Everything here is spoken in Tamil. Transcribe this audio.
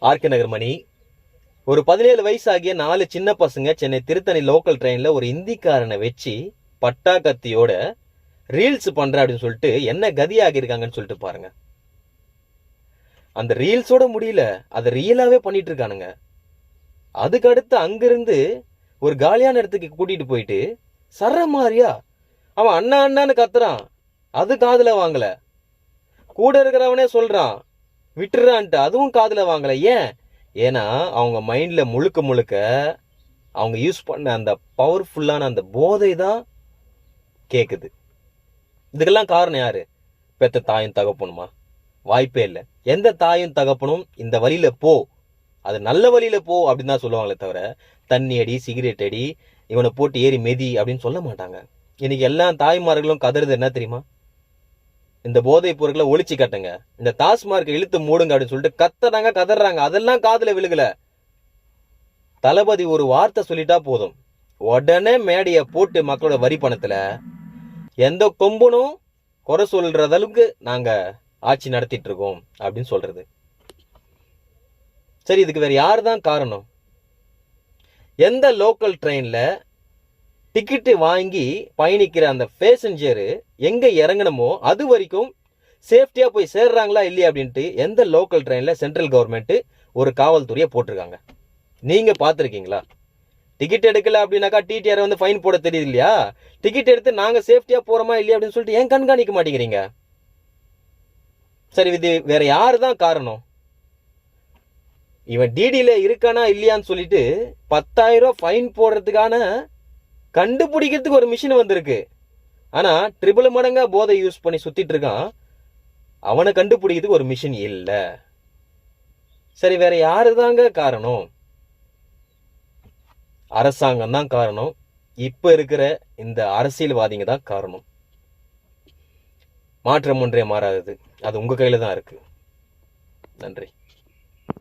ஆர்கே நகர் மணி. ஒரு 17 வயசு ஆகிய 4 சின்ன பசங்க சென்னை திருத்தணி லோக்கல் ட்ரெயின்ல ஒரு இந்திக்காரனை வச்சு பட்டா கத்தியோட ரீல்ஸ் பண்ற அப்படின்னு சொல்லிட்டு என்ன கதியாகி இருக்காங்கன்னு சொல்லிட்டு பாருங்க. அந்த ரீல்ஸோட முடியல, அதை ரியலாவே பண்ணிட்டு இருக்கானுங்க. அதுக்கு அடுத்து அங்கிருந்து ஒரு காலியான இடத்துக்கு கூட்டிட்டு போயிட்டு சர்ற மாதிரியா அவன் அண்ணா அண்ணான்னு கத்துறான். அது காதுல வாங்கல. கூட இருக்கிறவனே சொல்றான் விட்டுறான்ட்டு, அதுவும் காதுல வாங்கல. ஏன்னா அவங்க மைண்ட்ல முழுக்க முழுக்க அவங்க யூஸ் பண்ண அந்த பவர்ஃபுல்லான அந்த போதை தான் கேக்குது. இதுக்கெல்லாம் காரணம் யாரு? பெத்த தாயும் தகப்பனுமா? வாய்ப்பே இல்லை. எந்த தாயும் தகப்பனும் இந்த வழியில போ, அது நல்ல வழியில போ அப்படின்னு தான் சொல்லுவாங்களே தவிர தண்ணி அடி, சிகரெட் அடி, இவனை போட்டு ஏறி மெதி அப்படின்னு சொல்ல மாட்டாங்க. இன்னைக்கு எல்லா தாய்மார்களும் கதறது என்ன தெரியுமா? இந்த போதைப் பொருட்களை ஒழிச்சு கட்டுங்க, இந்த டாஸ்மார்க்கை இழுத்து மூடுங்க அப்படின்னு சொல்லிட்டு கத்துறாங்க, கதறாங்க. அதெல்லாம் காதுல விழுகல. தளபதி ஒரு வார்த்தை சொல்லிட்டா போதும், உடனே மேடைய போட்டு மக்களோட வரி பணத்துல எந்த கொம்பனும் குறை சொல்ற அளவுக்கு நாங்க ஆட்சி நடத்திட்டு இருக்கோம் அப்படின்னு சொல்றது. சரி, இதுக்கு வேற யாரு தான் காரணம்? எந்த லோக்கல் ட்ரெயின்ல டிக்கெட்டு வாங்கி பயணிக்கிற அந்த பேசஞ்சரு எங்க இறங்கணுமோ அது வரைக்கும் சேஃப்டியா போய் சேர்றாங்களா இல்லையா அப்படின்ட்டு எந்த லோக்கல் ட்ரெயின்ல சென்ட்ரல் கவர்மெண்ட் ஒரு காவல்துறையை போட்டிருக்காங்க? நீங்க பாத்திருக்கீங்களா? டிக்கெட் எடுக்கல அப்படின்னாக்கா டிடிஆர் வந்து ஃபைன் போட தெரியுது இல்லையா? டிக்கெட் எடுத்து நாங்க சேஃப்டியா போறோமா இல்லையா அப்படின்னு சொல்லிட்டு ஏன் கண்காணிக்க மாட்டேங்கிறீங்க? சரி, இது வேற யாரு தான் காரணம்? இவன் டிடியில இருக்கானா இல்லையான்னு சொல்லிட்டு 10,000 ஃபைன் போடுறதுக்கான கண்டுபிடிக்கிறதுக்கு ஒரு மிஷின் வந்திருக்கு. ஆனா ட்ரிபிள் மடங்கா போதை யூஸ் பண்ணி சுத்திட்டு இருக்கான். அவனை கண்டுபிடிக்கிறதுக்கு ஒரு மிஷின் இல்ல. சரி, வேற யாருதாங்க காரணம்? அரசாங்கம் தான் காரணம். இப்ப இருக்கிற இந்த அரசியல்வாதிங்க தான் காரணம். மாற்றம் ஒன்றே மாறாதது. அது உங்க கையில தான் இருக்கு. நன்றி.